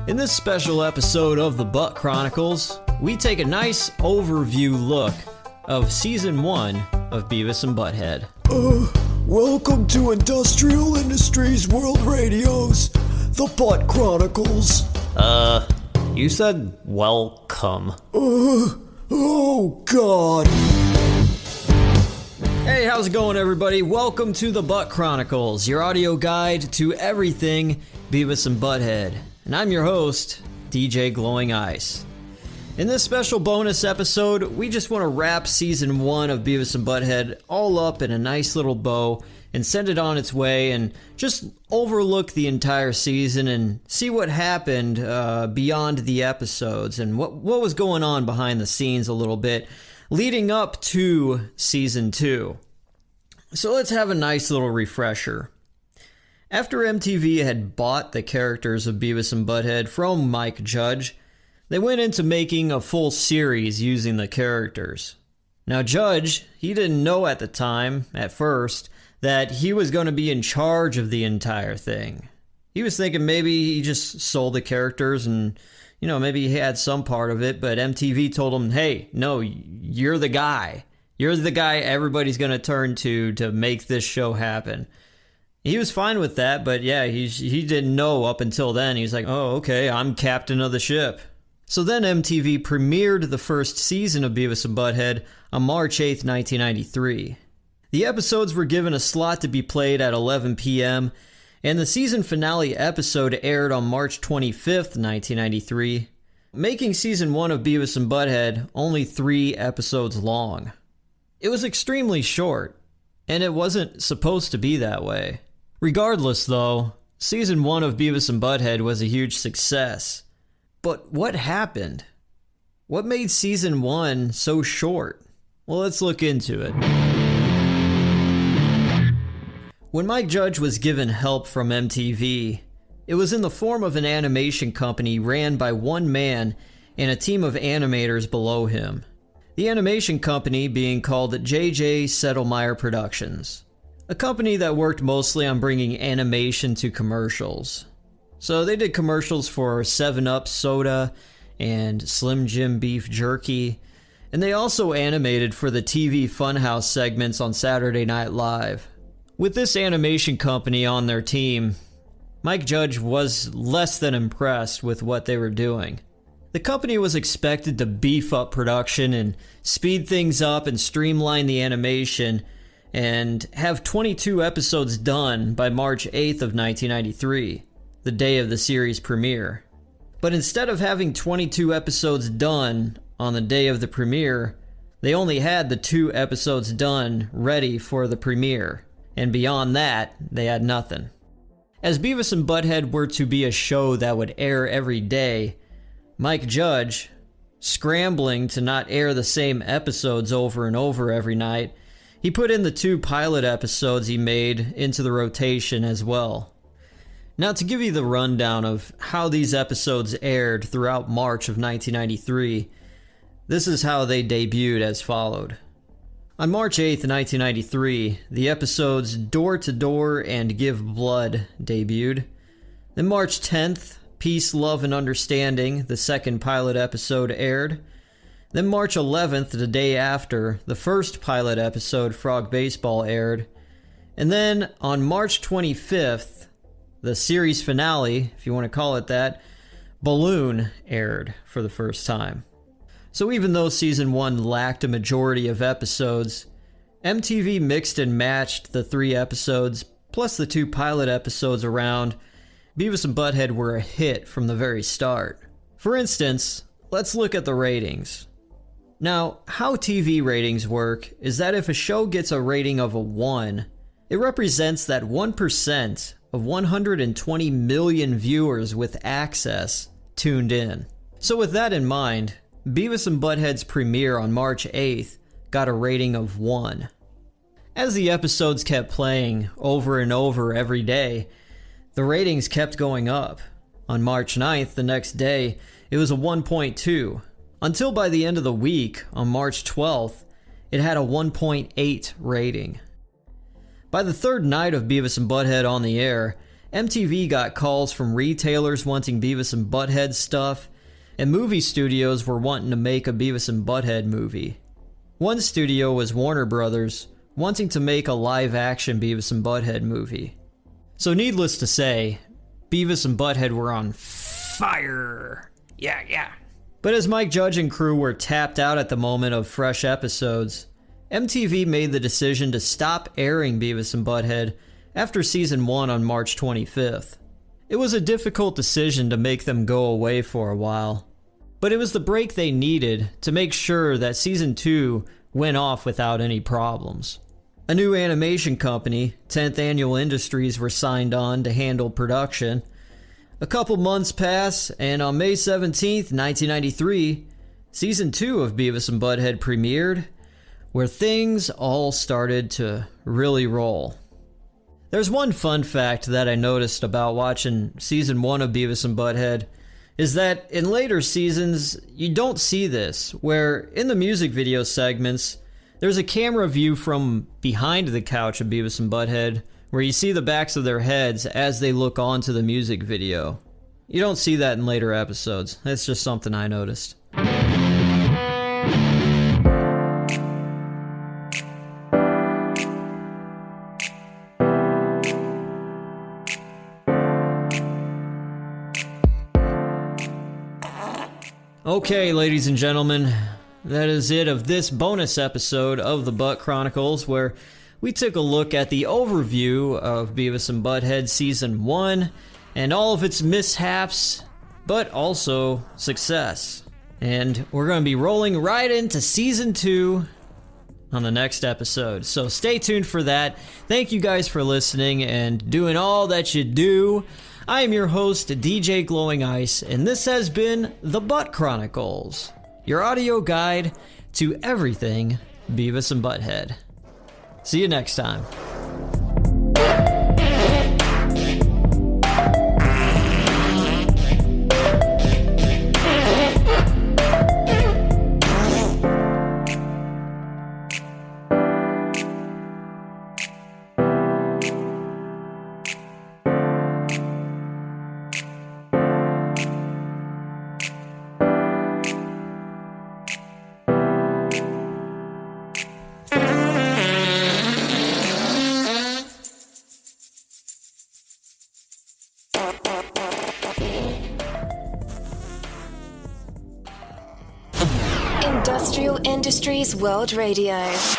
In this special episode of the Butt Chronicles, we take a nice overview look of Season 1 of Beavis and Butt-Head. Welcome to Industrial Industries World Radio's The Butt Chronicles. You said welcome. Oh God. Hey, how's it going, everybody? Welcome to the Butt Chronicles, your audio guide to everything Beavis and Butt-Head. And I'm your host, DJ Glowing Ice. In this special bonus episode, we just want to wrap Season 1 of Beavis and Butt-Head all up in a nice little bow and send it on its way and just overlook the entire season and see what happened beyond the episodes and what was going on behind the scenes a little bit leading up to Season 2. So let's have a nice little refresher. After MTV had bought the characters of Beavis and Butt-Head from Mike Judge, they went into making a full series using the characters. Now Judge, he didn't know at the time, at first, that he was going to be in charge of the entire thing. He was thinking maybe he just sold the characters and, maybe he had some part of it, but MTV told him, hey, no, you're the guy. You're the guy everybody's going to turn to make this show happen. He was fine with that, but yeah, he didn't know up until then. He was like, oh, okay, I'm captain of the ship. So then MTV premiered the first season of Beavis and Butt-Head on March 8th, 1993. The episodes were given a slot to be played at 11 p.m., and the season finale episode aired on March 25th, 1993, making Season 1 of Beavis and Butt-Head only 3 episodes long. It was extremely short, and it wasn't supposed to be that way. Regardless, though, Season 1 of Beavis and Butt-Head was a huge success. But what happened? What made Season 1 so short? Well, let's look into it. When Mike Judge was given help from MTV, it was in the form of an animation company ran by one man and a team of animators below him. The animation company being called J.J. Settlemeyer Productions, a company that worked mostly on bringing animation to commercials. So they did commercials for 7-Up soda and Slim Jim beef jerky, and they also animated for the TV Funhouse segments on Saturday Night Live. With this animation company on their team, Mike Judge was less than impressed with what they were doing. The company was expected to beef up production and speed things up and streamline the animation and have 22 episodes done by March 8th of 1993, the day of the series premiere. But instead of having 22 episodes done on the day of the premiere, they only had the 2 episodes done ready for the premiere, and beyond that, they had nothing. As Beavis and Butt-Head were to be a show that would air every day, Mike Judge, scrambling to not air the same episodes over and over every night, he put in the 2 pilot episodes he made into the rotation as well. Now, to give you the rundown of how these episodes aired throughout March of 1993, this is how they debuted as followed. On March 8th, 1993, the episodes Door to Door and Give Blood debuted. Then March 10th, Peace, Love, and Understanding, the 2nd pilot episode, aired. Then March 11th, the day after, the 1st pilot episode, Frog Baseball, aired. And then on March 25th, the series finale, if you want to call it that, Balloon, aired for the first time. So even though Season 1 lacked a majority of episodes, MTV mixed and matched the 3 episodes, plus the 2 pilot episodes around. Beavis and Butt-Head were a hit from the very start. For instance, let's look at the ratings. Now, how TV ratings work is that if a show gets a rating of a 1, it represents that 1% of 120 million viewers with access tuned in. So with that in mind, Beavis and Butt-Head's premiere on March 8th got a rating of 1. As the episodes kept playing over and over every day, the ratings kept going up. On March 9th, the next day, it was a 1.2. Until by the end of the week, on March 12th, it had a 1.8 rating. By the 3rd night of Beavis and Butt-Head on the air, MTV got calls from retailers wanting Beavis and Butt-Head stuff, and movie studios were wanting to make a Beavis and Butt-Head movie. One studio was Warner Brothers, wanting to make a live-action Beavis and Butt-Head movie. So needless to say, Beavis and Butt-Head were on fire. Yeah. But as Mike Judge and crew were tapped out at the moment of fresh episodes, MTV made the decision to stop airing Beavis and Butt-Head after season 1 on March 25th. It was a difficult decision to make them go away for a while, but it was the break they needed to make sure that season 2 went off without any problems. A new animation company, 10th Annual Industries, were signed on to handle production. A couple months pass, and on May 17th, 1993, season 2 of Beavis and Butt-Head premiered, where things all started to really roll. There's one fun fact that I noticed about watching season 1 of Beavis and Butt-Head, is that in later seasons, you don't see this, where in the music video segments, there's a camera view from behind the couch of Beavis and Butt-Head, where you see the backs of their heads as they look onto the music video. You don't see that in later episodes. That's just something I noticed. Okay, ladies and gentlemen, that is it of this bonus episode of the Butt Chronicles, where we took a look at the overview of Beavis and Butt-Head Season 1 and all of its mishaps, but also success. And we're going to be rolling right into Season 2 on the next episode. So stay tuned for that. Thank you guys for listening and doing all that you do. I am your host, DJ Glowing Ice, and this has been the Butt Chronicles, your audio guide to everything Beavis and Butt-Head. See you next time. Industrial Industries World Radio.